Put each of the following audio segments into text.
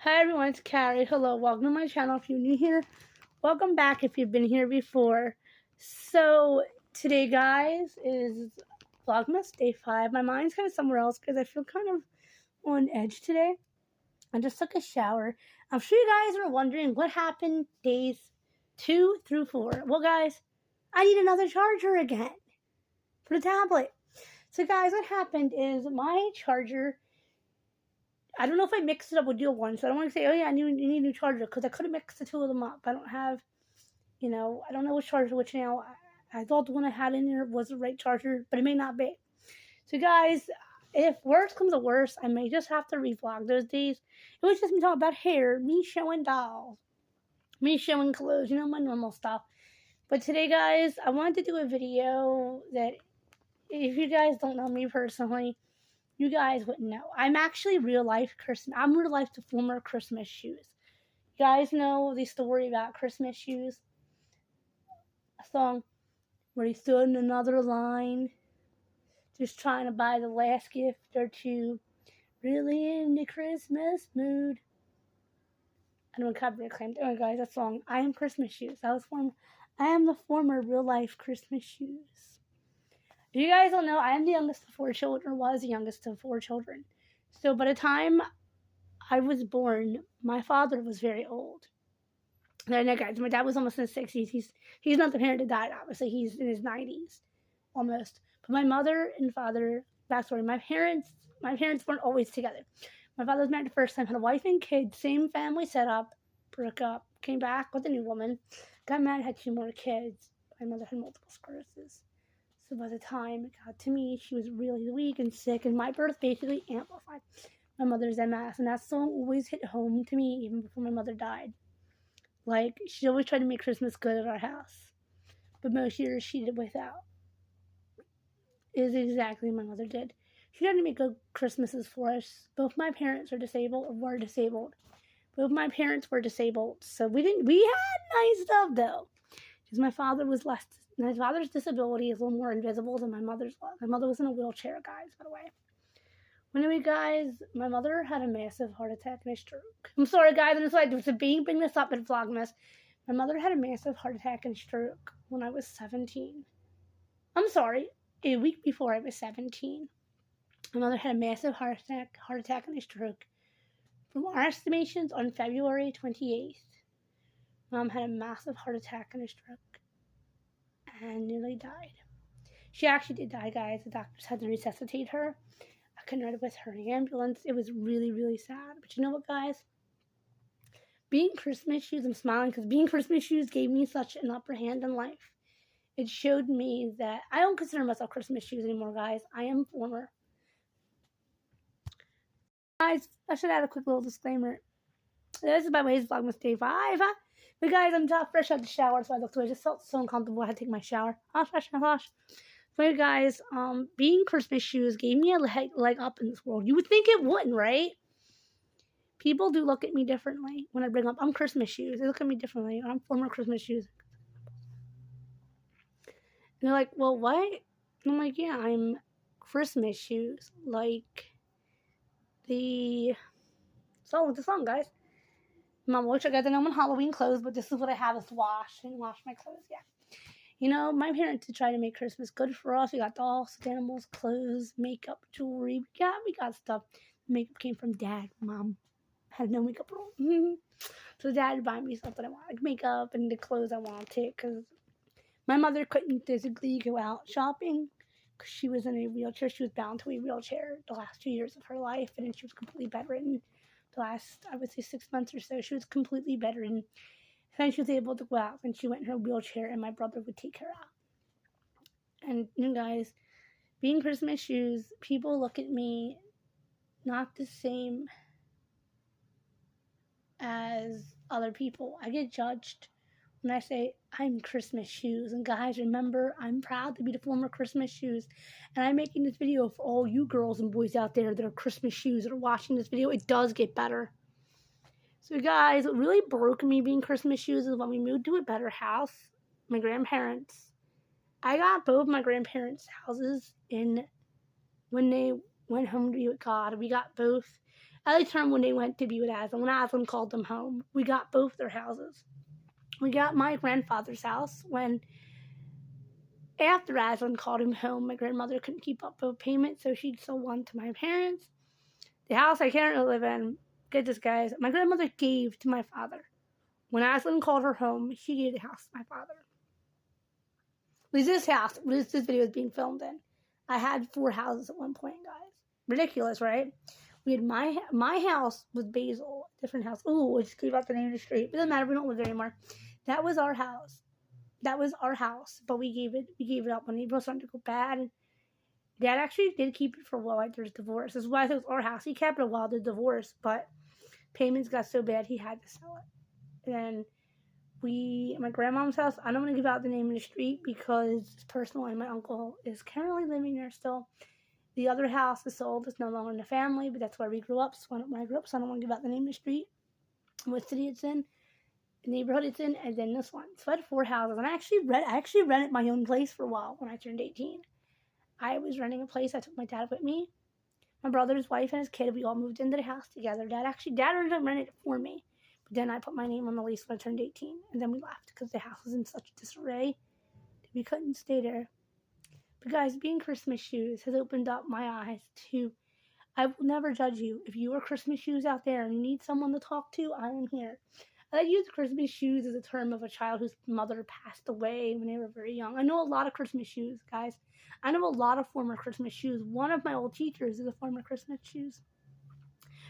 Hi everyone, it's Carrie. Hello, welcome to my channel. If you're new here, welcome back if you've been here before. So today, guys, is Vlogmas Day 5. My mind's kind of somewhere else because I feel kind of on edge today. I just took a shower. I'm sure you guys are wondering what happened days 2 through 4. Well, guys, I need another charger again for the tablet. So, guys, what happened is my charger, I don't know if I mixed it up with the one, so I don't want to say, oh yeah, you need a new charger, because I could have mixed the two of them up. I don't have, I don't know which charger which now. I thought the one I had in there was the right charger, but it may not be. So guys, if worse comes to worse, I may just have to revlog those days. It was just me talking about hair, me showing dolls, me showing clothes, my normal stuff. But today, guys, I wanted to do a video that, if you guys don't know me personally, you guys wouldn't know. I'm actually real life the former Christmas shoes. You guys know the story about Christmas shoes? A song where he stood in another line, just trying to buy the last gift or two, really in the Christmas mood. I don't copyright claim. Oh, guys, that song, I Am Christmas Shoes. I am the former real life Christmas shoes. If you guys don't know, I am the youngest of 4 children, or was the youngest of 4 children. So by the time I was born, my father was very old. No, guys, my dad was almost in his 60s. He's not the parent that died, obviously. He's in his 90s, almost. But my mother and father, backstory, my parents weren't always together. My father was married the first time, had a wife and kids, same family setup, broke up, came back with a new woman, got married, had 2 more kids. My mother had multiple sclerosis. So by the time it got to me, she was really weak and sick, and my birth basically amplified my mother's MS. And that song always hit home to me, even before my mother died. Like, she always tried to make Christmas good at our house, but most years she did without. Is exactly what my mother did. She tried to make good Christmases for us. Both my parents are disabled, or were disabled. Both my parents were disabled, so we had nice stuff though. Because my father's disability is a little more invisible than my mother's was. My mother was in a wheelchair, guys, by the way. Anyway, guys, my mother had a massive heart attack and a stroke. I'm sorry, guys, I'm just like, bring this up in Vlogmas. My mother had a massive heart attack and stroke when I was 17. I'm sorry, a week before I was 17. My mother had a massive heart attack and a stroke. From our estimations, on February 28th, Mom had a massive heart attack and a stroke and nearly died. She actually did die, guys. The doctors had to resuscitate her. I couldn't ride with her in the ambulance. It was really, really sad. But you know what, guys? Being Christmas shoes, I'm smiling because being Christmas shoes gave me such an upper hand in life. It showed me that I don't consider myself Christmas shoes anymore, guys. I am former. Guys, I should add a quick little disclaimer. This is by the way, Vlogmas Day 5. But guys, I'm just fresh out the shower, so I looked away. I just felt so uncomfortable. I had to take my shower. Hush. But guys, being Christmas shoes gave me a leg up in this world. You would think it wouldn't, right? People do look at me differently when I bring up I'm Christmas shoes. They look at me differently. I'm former Christmas shoes. And they're like, well, what? And I'm like, yeah, I'm Christmas shoes. Like the song, guys. Mom, which I got to know I'm on Halloween clothes, but this is what I have is wash my clothes, yeah. My parents did try to make Christmas good for us. We got dolls, animals, clothes, makeup, jewelry. We got stuff. Makeup came from Dad. Mom had no makeup at all. So Dad would buy me stuff that I want, like makeup and the clothes I wanted, because my mother couldn't physically go out shopping because she was in a wheelchair. She was bound to a wheelchair the last 2 years of her life, and then she was completely bedridden. The last, I would say, 6 months or so, she was completely bedridden. Then she was able to go out, and she went in her wheelchair, and my brother would take her out. And guys, being Christmas shoes, people look at me not the same as other people. I get judged when I say I'm Christmas shoes. And guys, remember, I'm proud to be the former Christmas shoes. And I'm making this video for all you girls and boys out there that are Christmas shoes that are watching this video. It does get better. So guys, what really broke me being Christmas shoes is when we moved to a better house, my grandparents. I got both my grandparents' houses when they went home to be with God. We got both. At least when they went to be with Aslan. When Aslan called them home, we got both their houses. We got my grandfather's house when, after Aslan called him home, my grandmother couldn't keep up with payments, so she sold one to my parents. The house I currently live in, get this, guys, my grandmother gave to my father. When Aslan called her home, she gave the house to my father. It was this house this video was being filmed in. I had 4 houses at one point, guys. Ridiculous, right? We had my house was Basil, different house. Oh, I just gave out the name of the street. It doesn't matter, we don't live there anymore. That was our house. But we gave it up when it was starting to go bad. Dad actually did keep it for a while after his divorce. This is why it was our house. He kept it a while after the divorce, but payments got so bad he had to sell it. And my grandmom's house, I don't want to give out the name of the street because it's personal, and my uncle is currently living there still. The other house is sold. It's no longer in the family, but that's where we grew up. So when I grew up, so I don't want to give out the name of the street, what city it's in, the neighborhood it's in, and then this one. So I had 4 houses, and I actually rented my own place for a while when I turned 18. I was renting a place. I took my dad with me, my brother's wife and his kid. We all moved into the house together. Dad originally rented it for me, but then I put my name on the lease when I turned 18, and then we left because the house was in such disarray that we couldn't stay there. But guys, being Christmas shoes has opened up my eyes to, I will never judge you. If you are Christmas shoes out there and you need someone to talk to, I am here. I use Christmas shoes as a term of a child whose mother passed away when they were very young. I know a lot of Christmas shoes, guys. I know a lot of former Christmas shoes. One of my old teachers is a former Christmas shoes.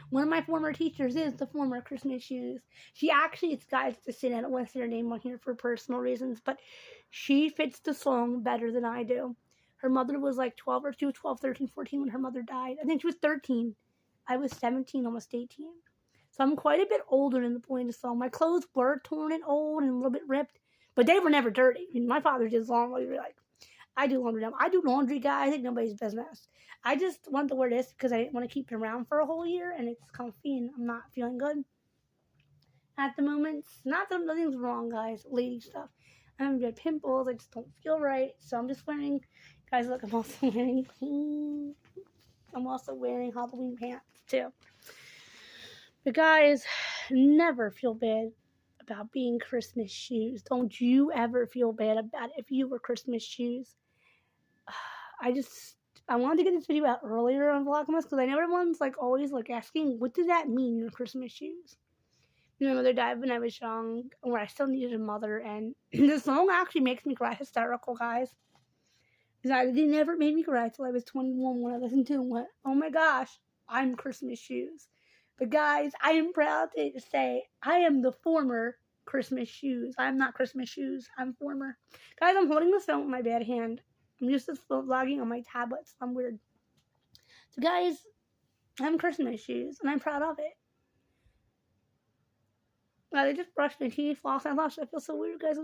One of my former teachers is the former Christmas shoes. She actually, it's guys to say, I don't want to say her name on here for personal reasons, but she fits the song better than I do. Her mother was like 12, 13, 14 when her mother died. I think she was 13. I was 17, almost 18. So I'm quite a bit older in the point of the song. My clothes were torn and old and a little bit ripped, but they were never dirty. I mean, my father did laundry. Like, I do laundry now. I do laundry, guys. I think nobody's business. I just wanted to wear this because I didn't want to keep it around for a whole year, and it's comfy, and I'm not feeling good at the moment. Not that nothing's wrong, guys. Lady stuff. I haven't got pimples. I just don't feel right, so I'm just wearing. Guys, look, I'm also wearing Halloween pants too. But guys, never feel bad about being Christmas shoes. Don't you ever feel bad about it if you were Christmas shoes. I wanted to get this video out earlier on Vlogmas because I know everyone's like always like asking, what does that mean, your Christmas shoes? My mother died when I was young, where I still needed a mother, and the song actually makes me cry hysterical, guys. They never made me cry till I was 21 when I listened to it and went, oh my gosh, I'm Christmas shoes. But guys, I am proud to say I am the former Christmas shoes. I'm not Christmas shoes. I'm former. Guys, I'm holding this phone with my bad hand. I'm used to vlogging on my tablets. I'm weird. So guys, I'm Christmas shoes, and I'm proud of it. Well, they just brushed my teeth, floss my lashes. I feel so weird, guys.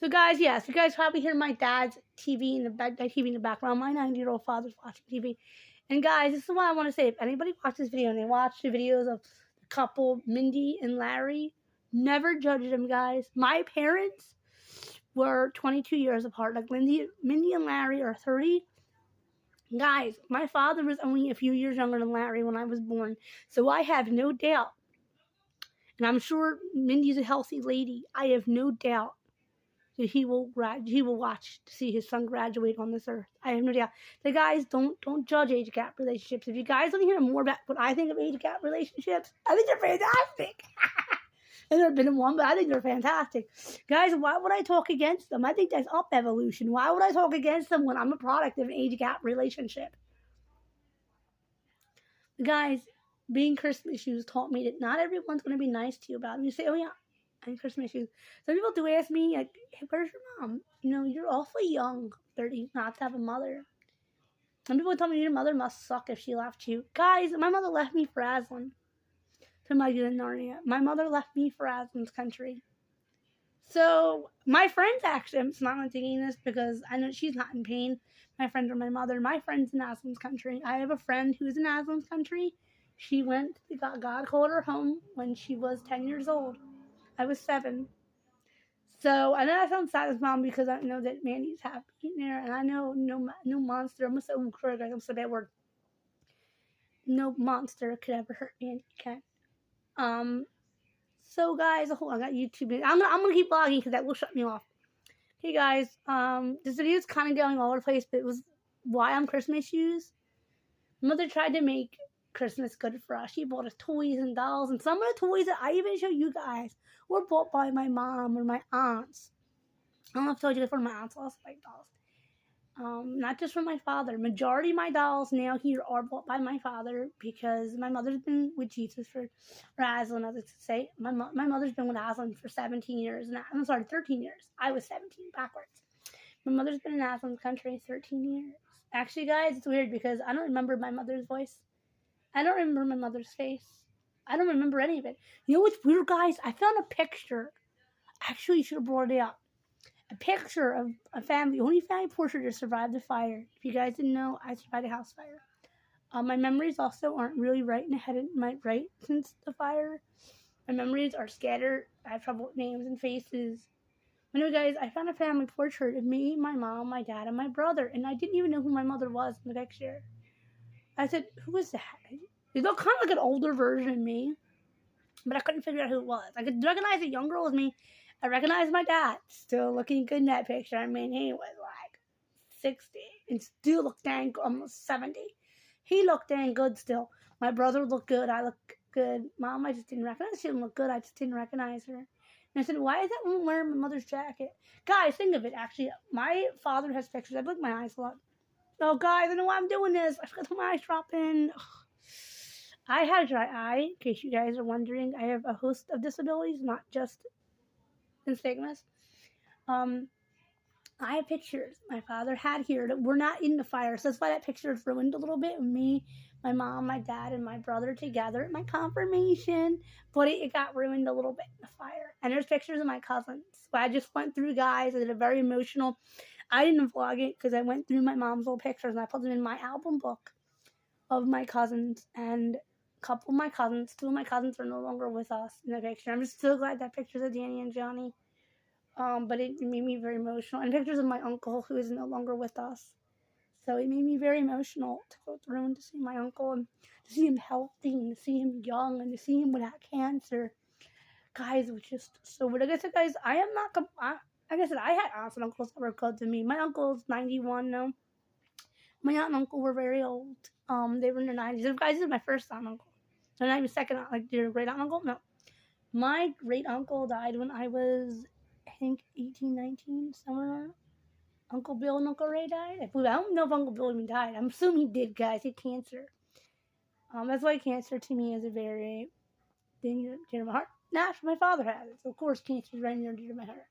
So guys, yes, you guys probably hear my dad's TV in the background. My 90-year-old father's watching TV. And guys, this is what I want to say. If anybody watched this video and they watched the videos of the couple, Mindy and Larry, never judge them, guys. My parents were 22 years apart. Like Mindy and Larry are 30. Guys, my father was only a few years younger than Larry when I was born. So I have no doubt, and I'm sure Mindy's a healthy lady, I have no doubt that he will watch to see his son graduate on this earth. I have no doubt. So guys, don't judge age gap relationships. If you guys want to hear more about what I think of age gap relationships, I think they're fantastic. I've never been in one, but I think they're fantastic. Guys, why would I talk against them? I think that's up evolution. Why would I talk against them when I'm a product of an age gap relationship? Guys, being Christmas shoes taught me that not everyone's going to be nice to you about it. You say, oh yeah, I'm Christmas shoes. Some people do ask me, like, hey, where's your mom? You know, you're awfully young, 30, not to have a mother. Some people tell me your mother must suck if she left you. Guys, my mother left me for Aslan. To my good Narnia. My mother left me for Aslan's country. So, my friends actually, I'm not thinking this because I know she's not in pain. My friends are my mother. My friend's in Aslan's country. I have a friend who's in Aslan's country. She went, God called her home when she was 10 years old. I was 7. So, I know that sounds sad as mom because I know that Mandy's happy there. And I know no monster. I'm so a bad word. no monster could ever hurt me, and you can. So guys, hold on, I got YouTube. I'm gonna keep vlogging because that will shut me off. Hey guys, this video is kind of going all over the place, but it was why on Christmas shoes. Mother tried to make Christmas good for us. She bought us toys and dolls, and some of the toys that I even show you guys were bought by my mom or my aunts. I don't know if I told you guys, one of my aunts lost like dolls. Not just from my father. Majority of my dolls now here are bought by my father because my mother's been with Jesus for Aslan, as I say. My mother's been with Aslan for 17 years. I'm sorry, 13 years. I was 17 backwards. My mother's been in Aslan's country 13 years. Actually, guys, it's weird because I don't remember my mother's voice. I don't remember my mother's face. I don't remember any of it. You know what's weird, guys? I found a picture. Actually, you should have brought it up. A picture of a family, only family portrait to survive the fire. If you guys didn't know, I survived a house fire. My memories also aren't really right in the head right since the fire. My memories are scattered. I have trouble with names and faces. Anyway, guys, I found a family portrait of me, my mom, my dad, and my brother, and I didn't even know who my mother was in the picture. I said, "Who is that?" They look kind of like an older version of me, but I couldn't figure out who it was. I could recognize a young girl as me. I recognized my dad, still looking good in that picture. I mean, he was like 60 and still looked dang almost 70. He looked dang good still. My brother looked good. I looked good. Mom, I just didn't recognize. She didn't look good. I just didn't recognize her. And I said, why is that woman wearing my mother's jacket? Guys, think of it, actually. My father has pictures. I blink my eyes a lot. Oh, guys, I know why I'm doing this. I forgot to put my eyes dropping. I had a dry eye, in case you guys are wondering. I have a host of disabilities, not just nystagmus. I have pictures my father had here that were not in the fire, so that's why that picture is ruined a little bit. Me, my mom, my dad, and my brother together at my confirmation, but it got ruined a little bit in the fire. And there's pictures of my cousins. So I just went through, guys. I did a very emotional. I didn't vlog it because I went through my mom's old pictures and I put them in my album book of my cousins. And a couple of my cousins, two of my cousins are no longer with us in the picture. I'm just so glad that pictures of Danny and Johnny. But it made me very emotional. And pictures of my uncle who is no longer with us. So it made me very emotional to go through and to see my uncle and to see him healthy and to see him young and to see him without cancer. Guys, it was just so weird. Like I said, guys, I am not, like I said, I had aunts and uncles that were close to me. My uncle's 91 now. My aunt and uncle were very old. They were in their 90s. Guys, this is my first aunt and uncle. They're not even second aunt, like your great aunt and uncle. No. My great uncle died when I was, I think, 18, 19, somewhere. Uncle Bill and Uncle Ray died. I don't know if Uncle Bill even died. I'm assuming he did, guys. He had cancer. That's why cancer to me is a very thing near to my heart. Naturally, my father has it, so of course cancer is right near to my heart.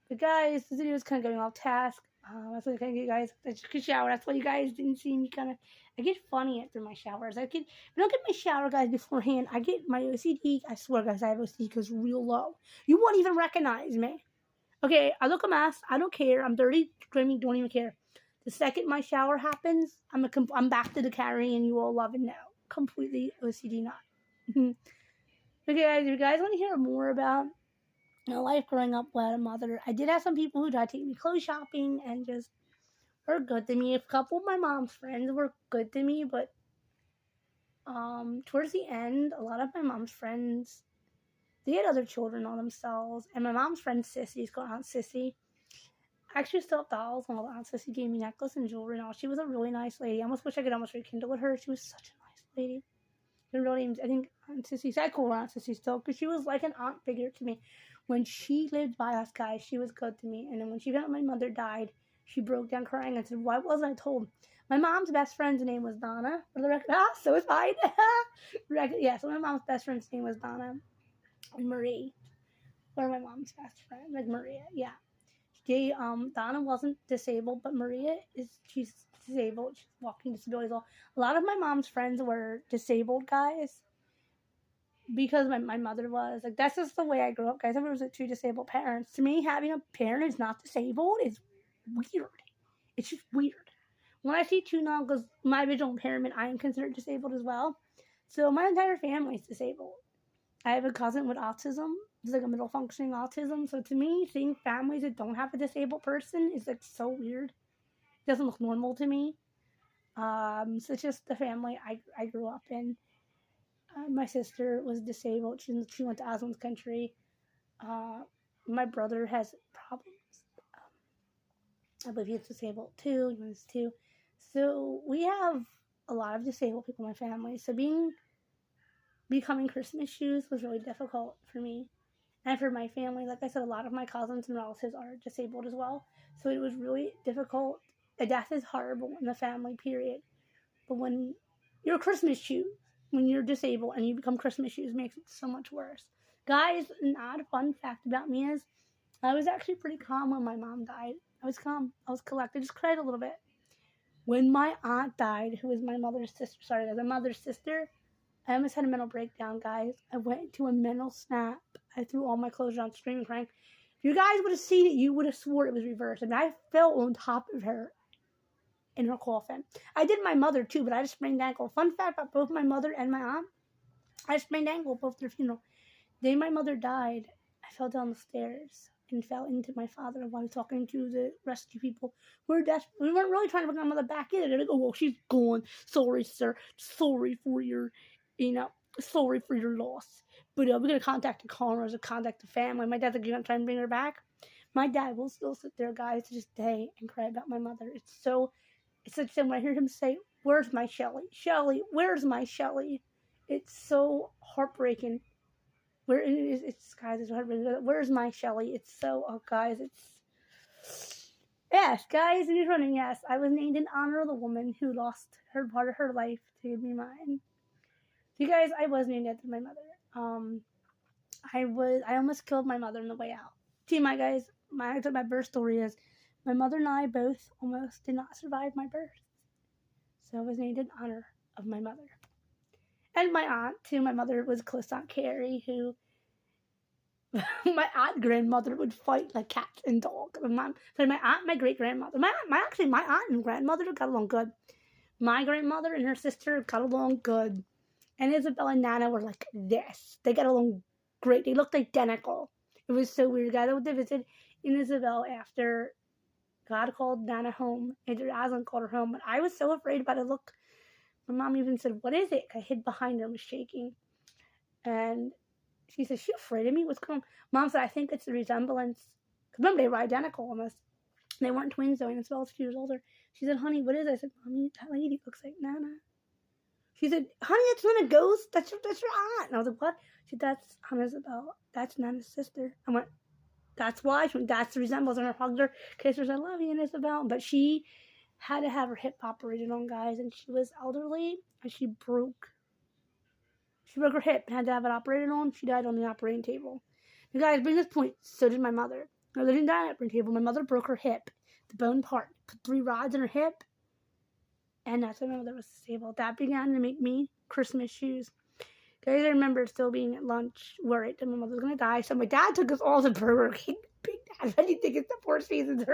But guys, this video is kind of going off task. That's what I kind of get, guys. I took a shower. That's why you guys didn't see me kind of. I get funny after my showers. If I don't get my shower, guys, beforehand, I get my OCD. I swear, guys, I have OCD because real low. You won't even recognize me. Okay, I look a mess. I don't care. I'm dirty, screaming, don't even care. The second my shower happens, I'm back to the carry, and you all love it now. Completely OCD not. Okay, guys, if you guys want to hear more about life growing up without a mother, I did have some people who tried to take me clothes shopping and just were good to me. A couple of my mom's friends were good to me, but towards the end, a lot of my mom's friends, they had other children on themselves, and my mom's friend Sissy's called Aunt Sissy. I actually still have dolls, and Aunt Sissy gave me necklace and jewelry and all. She was a really nice lady. I almost wish I could almost rekindle with her. She was such a nice lady. Really, I think Aunt Sissy, I call her Aunt Sissy still, because she was like an aunt figure to me. When she lived by us, guys, she was good to me. And then when she found out my mother died, she broke down crying and said, why wasn't I told? My mom's best friend's name was Donna. For the record, so is mine. Yeah, so my mom's best friend's name was Donna. And Marie were my mom's best friend, like Maria, yeah. Donna wasn't disabled, but Maria she's disabled. She's walking disability as well. A lot of my mom's friends were disabled, guys, because my mother was. Like, that's just the way I grew up, guys. I was with two disabled parents. To me, having a parent who's not disabled is weird. It's just weird. When I see two now, because my original impairment, I am considered disabled as well. So my entire family is disabled. I have a cousin with autism. It's like a middle functioning autism. So to me, seeing families that don't have a disabled person is like so weird. It doesn't look normal to me. So it's just the family I grew up in. My sister was disabled. She went to Aslan's country. My brother has problems. I believe he's disabled too. He was too. So we have a lot of disabled people in my family. So becoming Christmas shoes was really difficult for me and for my family. Like I said, a lot of my cousins and relatives are disabled as well. So it was really difficult. A death is horrible in the family, period. But when you're Christmas shoes, when you're disabled and you become Christmas shoes, makes it so much worse. Guys, an odd fun fact about me is I was actually pretty calm when my mom died. I was calm. I was collected. I just cried a little bit. When my aunt died, who was my mother's sister, I almost had a mental breakdown, guys. I went into a mental snap. I threw all my clothes on, screaming, crying. If you guys would have seen it, you would have swore it was reversed. And I fell on top of her in her coffin. I did my mother too, but I just sprained ankle. Fun fact about both my mother and my aunt, I sprained ankle both their funeral. The day my mother died, I fell down the stairs and fell into my father while I was talking to the rescue people. We weren't really trying to bring my mother back either. They're like, oh, well, she's gone. Sorry, sir. Sorry for your, sorry for your loss. But we're going to contact the coroners and contact the family. My dad's like, you're going to try and bring her back? My dad will still sit there, guys, to this day and cry about my mother. It's such a when I hear him say, where's my Shelly? Shelly, where's my Shelly? It's so heartbreaking. It's guys, it's heartbreaking. Where's my Shelly? It's so, oh guys, yes, guys, and you're running, yes. I was named in honor of the woman who lost her part of her life to give me mine. So you guys, I was named after my mother. I almost killed my mother on the way out. See, my guys, my birth story is my mother and I both almost did not survive my birth. So I was named in honor of my mother. And my aunt, too. My mother was close Aunt Carrie, who my aunt grandmother would fight like cats and dogs. My aunt, my great grandmother, my aunt and grandmother got along good. My grandmother and her sister got along good. And Isabel and Nana were like this. They got along great. They looked identical. It was so weird. Guys, I went to visit in Isabel after God called Nana home. And Aslan called her home. But I was so afraid about it. Look, my mom even said, what is it? I hid behind her and was shaking. And she said, she's afraid of me? What's going on? Mom said, I think it's the resemblance. Because remember, they were identical almost. They weren't twins, though, and Isabel was 2 years older. She said, honey, what is it? I said, Mommy, that lady looks like Nana. She said, honey, that's not a ghost. That's your aunt. And I was like, what? She said, that's Aunt Isabel. That's Nana's sister. I went, that's why. She went, that's the resemblance. And I hugged her, kissed her, said, I love you, Aunt Isabel. But she had to have her hip operated on, guys. And she was elderly, and she broke her hip and had to have it operated on. She died on the operating table. And guys, bring this point, so did my mother. No, they didn't die on the operating table. My mother broke her hip, the bone part, put 3 rods in her hip. And that's why my mother was disabled. That began to make me Christmas shoes. Guys, I remember still being at lunch worried that my mother was going to die. So my dad took us all to Burger King. Big Dad, I didn't think it's the 4 Seasons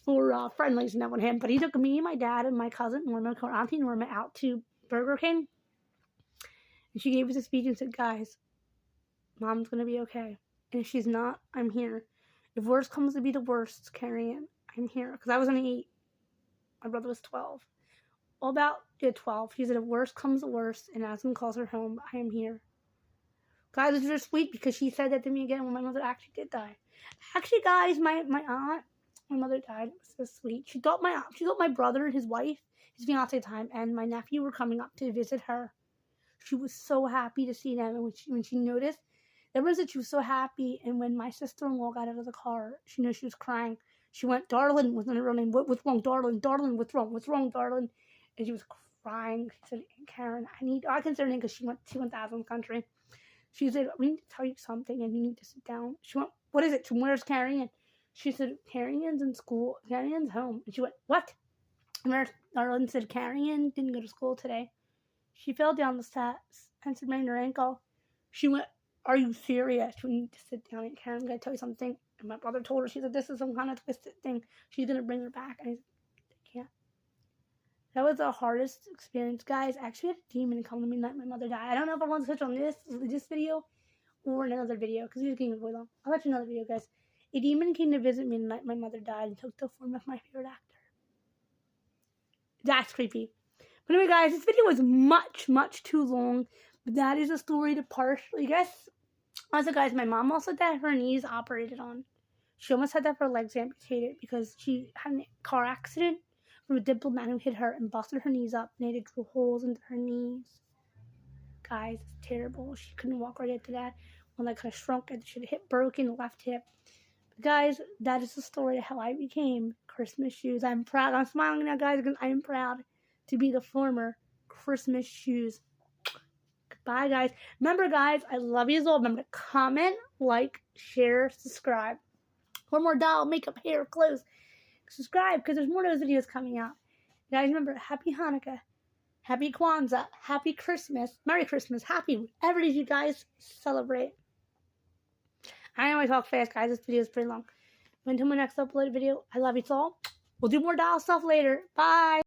for friendlies and that with him. But he took me, my dad, and my cousin, Norma, or Auntie Norma, out to Burger King. And she gave us a speech and said, guys, Mom's going to be okay. And if she's not, I'm here. If worst comes to be the worst, Carrie-Ann, I'm here. Because I was only 8. My brother was 12. Well, about 12. She said, if worst comes to worst, and Aslan calls her home, I am here. Guys, it's just sweet because she said that to me again when my mother actually did die. Actually, guys, my aunt, my mother died. It was so sweet. She thought my brother, his wife, his fiance at the time, and my nephew were coming up to visit her. She was so happy to see them, and when she noticed, there was that she was so happy. And when my sister-in-law got out of the car, she knew she was crying. She went, darling, was her real name. What's wrong, darling? Darling, what's wrong? What's wrong, darling? And she was crying. She said, Karen, I consider her because she went to Aslan's country. She said, we need to tell you something, and you need to sit down. She went, what is it? She went, where's Carrie-Ann? She said, Carrie-Ann's in school. Carrie-Ann's home. And she went, what? And Darlin said, Carrie-Ann didn't go to school today. She fell down the steps and sprained her ankle. She went, are you serious? You need to sit down, Aunt Karen. I'm going to tell you something. And my brother told her, she said, this is some kind of twisted thing. She's going to bring her back. And I said, I can't. That was the hardest experience. Guys, I actually had a demon come to me the night my mother died. I don't know if I want to touch on this video or another video because these games are really long. I'll let you another video, guys. A demon came to visit me the night my mother died and took the form of my favorite actor. That's creepy. But anyway, guys, this video was much too long. But that is a story to partially guess. Also, guys, my mom also had her knees operated on. She almost had to have her legs amputated because she had a car accident from a diplomat who hit her and busted her knees up and had to drill holes into her knees. Guys, it's terrible. She couldn't walk right after that. One leg kind of shrunk and she had a hip broken, left hip. But guys, that is the story of how I became Christmas shoes. I'm proud. I'm smiling now, guys, because I am proud to be the former Christmas shoes. Goodbye, guys. Remember, guys, I love you all. Remember to comment, like, share, subscribe. For more doll, makeup, hair, clothes. Subscribe because there's more of those videos coming out. Guys, remember, happy Hanukkah, happy Kwanzaa, happy Christmas, Merry Christmas, happy whatever it is you guys celebrate. I know I talk fast, guys. This video is pretty long. Until my next uploaded video, I love you all. We'll do more doll stuff later. Bye.